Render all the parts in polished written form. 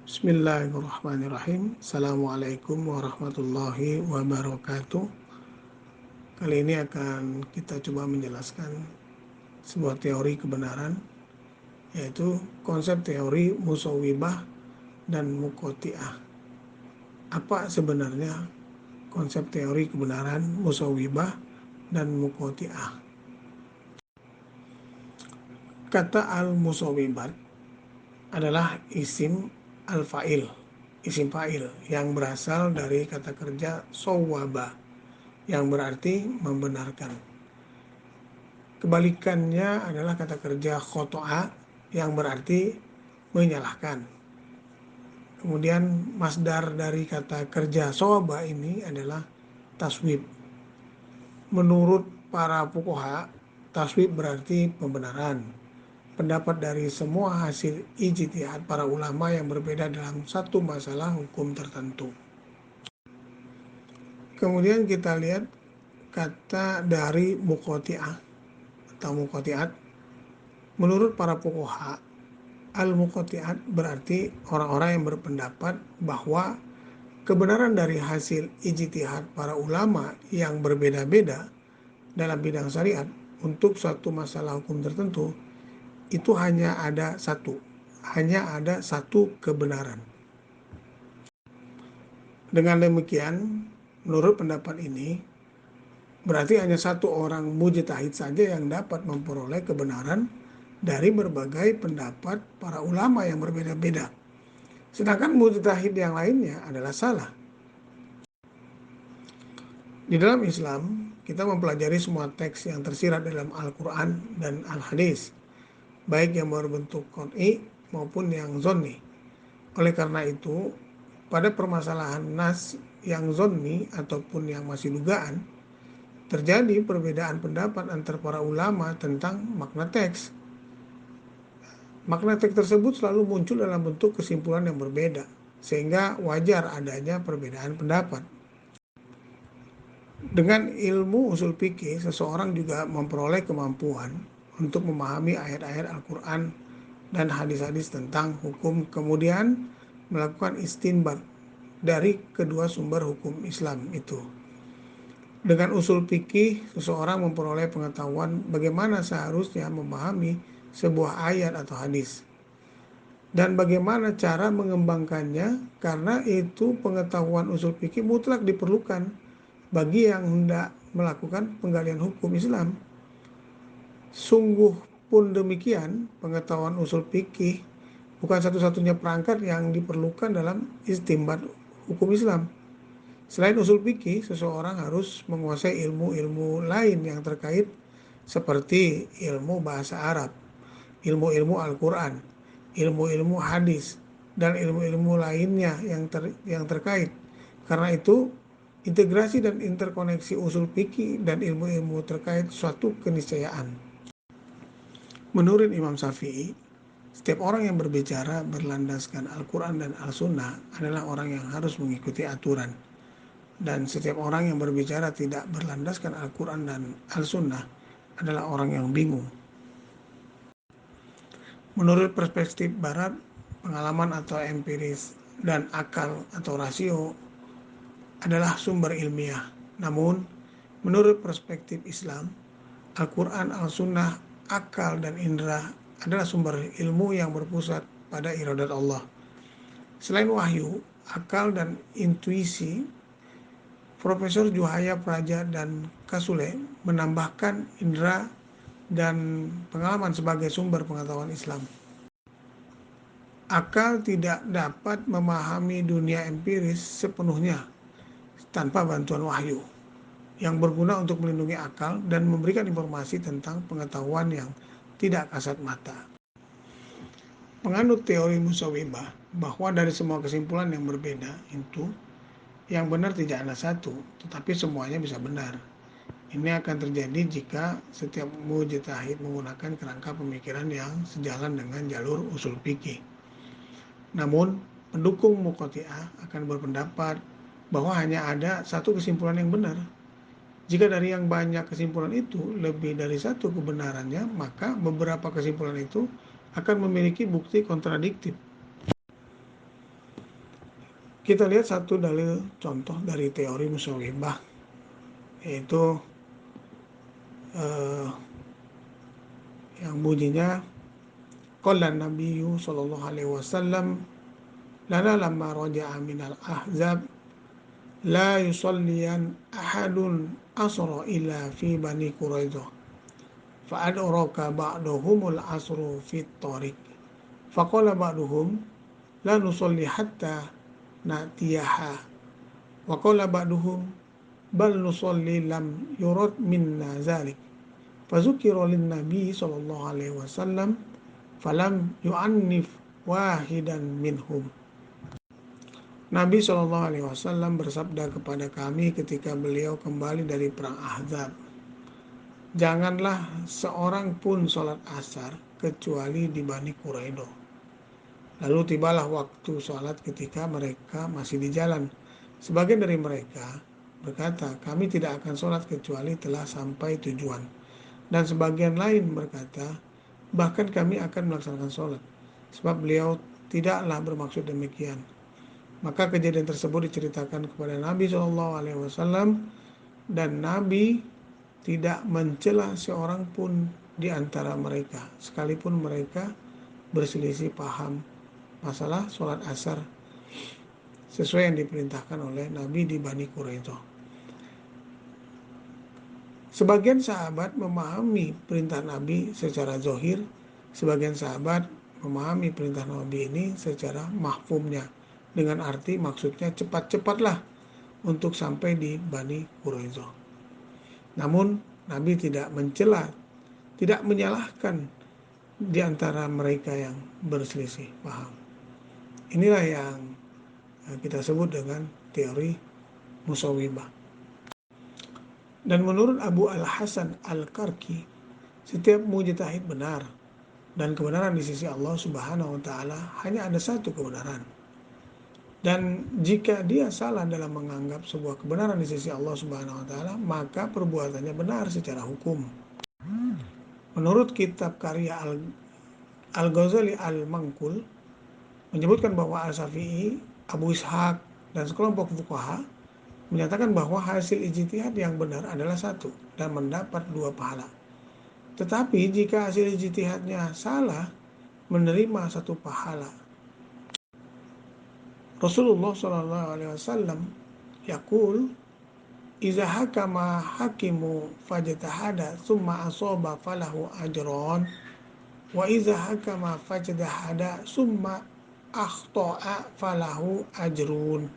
Bismillahirrahmanirrahim. Assalamualaikum warahmatullahi wabarakatuh. Kali ini akan kita coba menjelaskan sebuah teori kebenaran, yaitu konsep teori musawwibah dan muqotti'ah. Apa sebenarnya konsep teori kebenaran musawwibah dan muqotti'ah? Kata al-musawwibat adalah isim al-fa'il, isim fa'il yang berasal dari kata kerja sawwaba yang berarti membenarkan. Kebalikannya adalah kata kerja khoto'a yang berarti menyalahkan. Kemudian masdar dari kata kerja sawaba ini adalah taswib. Menurut para fuqaha, taswib berarti pembenaran. Pendapat dari semua hasil ijtihad para ulama yang berbeda dalam satu masalah hukum tertentu. Kemudian kita lihat kata dari muqotti'ah atau muqotti'at. Menurut para fuqaha, al-muqotti'at berarti orang-orang yang berpendapat bahwa kebenaran dari hasil ijtihad para ulama yang berbeda-beda dalam bidang syariat untuk suatu masalah hukum tertentu itu hanya ada satu kebenaran. Dengan demikian, menurut pendapat ini, berarti hanya satu orang mujtahid saja yang dapat memperoleh kebenaran dari berbagai pendapat para ulama yang berbeda-beda. Sedangkan mujtahid yang lainnya adalah salah. Di dalam Islam, kita mempelajari semua teks yang tersirat dalam Al-Quran dan Al-Hadis, baik yang berbentuk qat'i maupun yang zonni. Oleh karena itu, pada permasalahan nas yang zonni ataupun yang masih dugaan, terjadi perbedaan pendapat antar para ulama tentang makna teks. Makna teks tersebut selalu muncul dalam bentuk kesimpulan yang berbeda, sehingga wajar adanya perbedaan pendapat. Dengan ilmu usul fikih, seseorang juga memperoleh kemampuan untuk memahami ayat-ayat Al-Quran dan hadis-hadis tentang hukum, kemudian melakukan istinbat dari kedua sumber hukum Islam itu. Dengan usul fikih, seseorang memperoleh pengetahuan bagaimana seharusnya memahami sebuah ayat atau hadis dan bagaimana cara mengembangkannya, karena itu pengetahuan usul fikih mutlak diperlukan bagi yang hendak melakukan penggalian hukum Islam. Sungguh pun demikian, pengetahuan usul fikih bukan satu-satunya perangkat yang diperlukan dalam istinbat hukum Islam. Selain usul fikih, seseorang harus menguasai ilmu-ilmu lain yang terkait seperti ilmu bahasa Arab, ilmu-ilmu Al-Quran, ilmu-ilmu hadis, dan ilmu-ilmu lainnya yang terkait. Karena itu, integrasi dan interkoneksi usul fikih dan ilmu-ilmu terkait suatu keniscayaan. Menurut Imam Syafi'i, setiap orang yang berbicara berlandaskan Al-Quran dan Al-Sunnah adalah orang yang harus mengikuti aturan. Dan setiap orang yang berbicara tidak berlandaskan Al-Quran dan Al-Sunnah adalah orang yang bingung. Menurut perspektif Barat, pengalaman atau empiris dan akal atau rasio adalah sumber ilmiah. Namun, menurut perspektif Islam, Al-Quran, Al-Sunnah, akal, dan indera adalah sumber ilmu yang berpusat pada iradat Allah. Selain wahyu, akal, dan intuisi, Profesor Juhaya Praja dan Kasule menambahkan indera dan pengalaman sebagai sumber pengetahuan Islam. Akal tidak dapat memahami dunia empiris sepenuhnya tanpa bantuan wahyu yang berguna untuk melindungi akal dan memberikan informasi tentang pengetahuan yang tidak kasat mata. Penganut teori musawwibah bahwa dari semua kesimpulan yang berbeda itu, yang benar tidak ada satu, tetapi semuanya bisa benar. Ini akan terjadi jika setiap mujtahid menggunakan kerangka pemikiran yang sejalan dengan jalur usul fikih. Namun, pendukung muqotti'ah akan berpendapat bahwa hanya ada satu kesimpulan yang benar. Jika dari yang banyak kesimpulan itu lebih dari satu kebenarannya, maka beberapa kesimpulan itu akan memiliki bukti kontradiktif. Kita lihat satu dalil contoh dari teori musawwibah, yaitu eh, yang bunyinya qala nabiyyu sallallahu alaihi wasallam lana lamma raja'a minal ahzab la yusalliyan ahadun asra illa fi bani quraidah fa'adraka ba'dahumul asru fit tariq faqala ba'duhum la nusalli hatta natiyaha wa qala ba'duhum bal nusalli lam yurad minna zalik fazukira lin nabi sallallahu alaihi wasallam falam yu'annif wahidan minhum. Nabi Shallallahu Alaihi Wasallam bersabda kepada kami ketika beliau kembali dari perang Ahzab, janganlah seorang pun sholat asar kecuali di Bani Quraidah. Lalu tibalah waktu sholat ketika mereka masih di jalan. Sebagian dari mereka berkata, kami tidak akan sholat kecuali telah sampai tujuan. Dan sebagian lain berkata, bahkan kami akan melaksanakan sholat. Sebab beliau tidaklah bermaksud demikian. Maka kejadian tersebut diceritakan kepada Nabi Shallallahu Alaihi Wasallam dan Nabi tidak mencela seorang pun di antara mereka, sekalipun mereka berselisih paham masalah sholat asar sesuai yang diperintahkan oleh Nabi di Bani Quraidah. Sebagian sahabat memahami perintah Nabi secara zahir, sebagian sahabat memahami perintah Nabi ini secara mahfumnya, dengan arti maksudnya cepat-cepatlah untuk sampai di Bani Quraidah. Namun Nabi tidak mencela, tidak menyalahkan di antara mereka yang berselisih paham. Inilah yang kita sebut dengan teori musawwibah. Dan menurut Abu Al-Hasan Al-Karki, setiap mujtahid benar dan kebenaran di sisi Allah Subhanahu wa taala hanya ada satu kebenaran. Dan jika dia salah dalam menganggap sebuah kebenaran di sisi Allah Subhanahu wa taala, maka perbuatannya benar secara hukum. Menurut kitab karya Al-Ghazali Al-Manqul menyebutkan bahwa Al-Syafi'i, Abu Ishaq, dan sekelompok fuqaha menyatakan bahwa hasil ijtihad yang benar adalah satu dan mendapat 2 pahala. Tetapi jika hasil ijtihadnya salah, menerima 1 pahala. Rasulullah sallallahu alaihi wasallam yaqul iza hakama hakimu fajtahada summa asaba falahu ajran wa iza hakama fajtahada summa akhta'a falahu ajrun.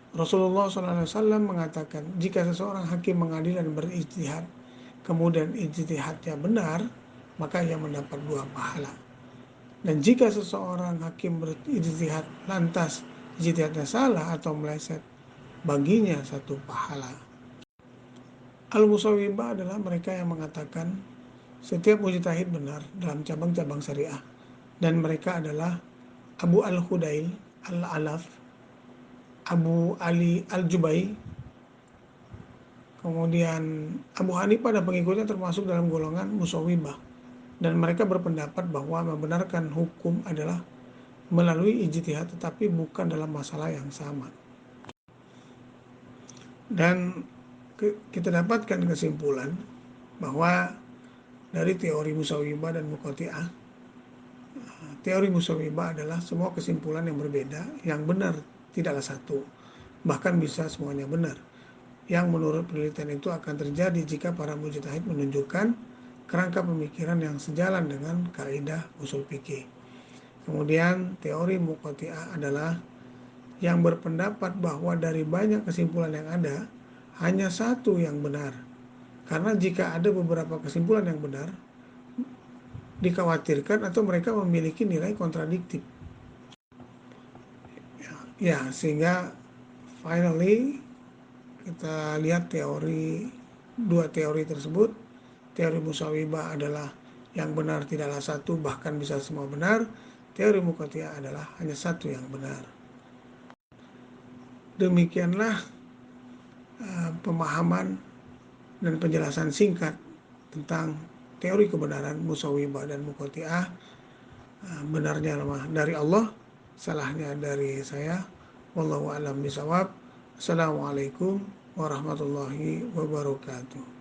Rasulullah sallallahu alaihi wasallam mengatakan, jika seseorang hakim mengadil dan berijtihad kemudian ijtihadnya benar, maka ia mendapat 2 pahala. Dan jika seseorang hakim berijtihad lantas ijtihadnya salah atau meleset, baginya 1 pahala. Al-Musawwibah adalah mereka yang mengatakan setiap mujtahid benar dalam cabang-cabang syariah, dan mereka adalah Abu Al-Hudail Al-Alaf, Abu Ali Al-Jubai, kemudian Abu Hanifah dan pengikutnya termasuk dalam golongan Musawwibah, dan mereka berpendapat bahwa membenarkan hukum adalah melalui ijtihad tetapi bukan dalam masalah yang sama. Dan kita dapatkan kesimpulan bahwa dari teori Musawwibah dan Muqatti'ah, teori Musawwibah adalah semua kesimpulan yang berbeda, yang benar tidaklah satu, bahkan bisa semuanya benar. Yang menurut penelitian itu akan terjadi jika para mujtahid menunjukkan kerangka pemikiran yang sejalan dengan kaidah usul fikih. Kemudian teori Muqatti'ah adalah yang berpendapat bahwa dari banyak kesimpulan yang ada, hanya satu yang benar. Karena jika ada beberapa kesimpulan yang benar, dikhawatirkan atau mereka memiliki nilai kontradiktif. Ya, sehingga finally kita lihat dua teori tersebut. Teori Musawwibah adalah yang benar tidaklah satu, bahkan bisa semua benar. Teori Muqatti'ah adalah hanya satu yang benar. Demikianlah pemahaman dan penjelasan singkat tentang teori kebenaran Musawwibah dan Muqatti'ah. Benarnya dari Allah, salahnya dari saya. Wallahu a'lam bishawab. Assalamualaikum warahmatullahi wabarakatuh.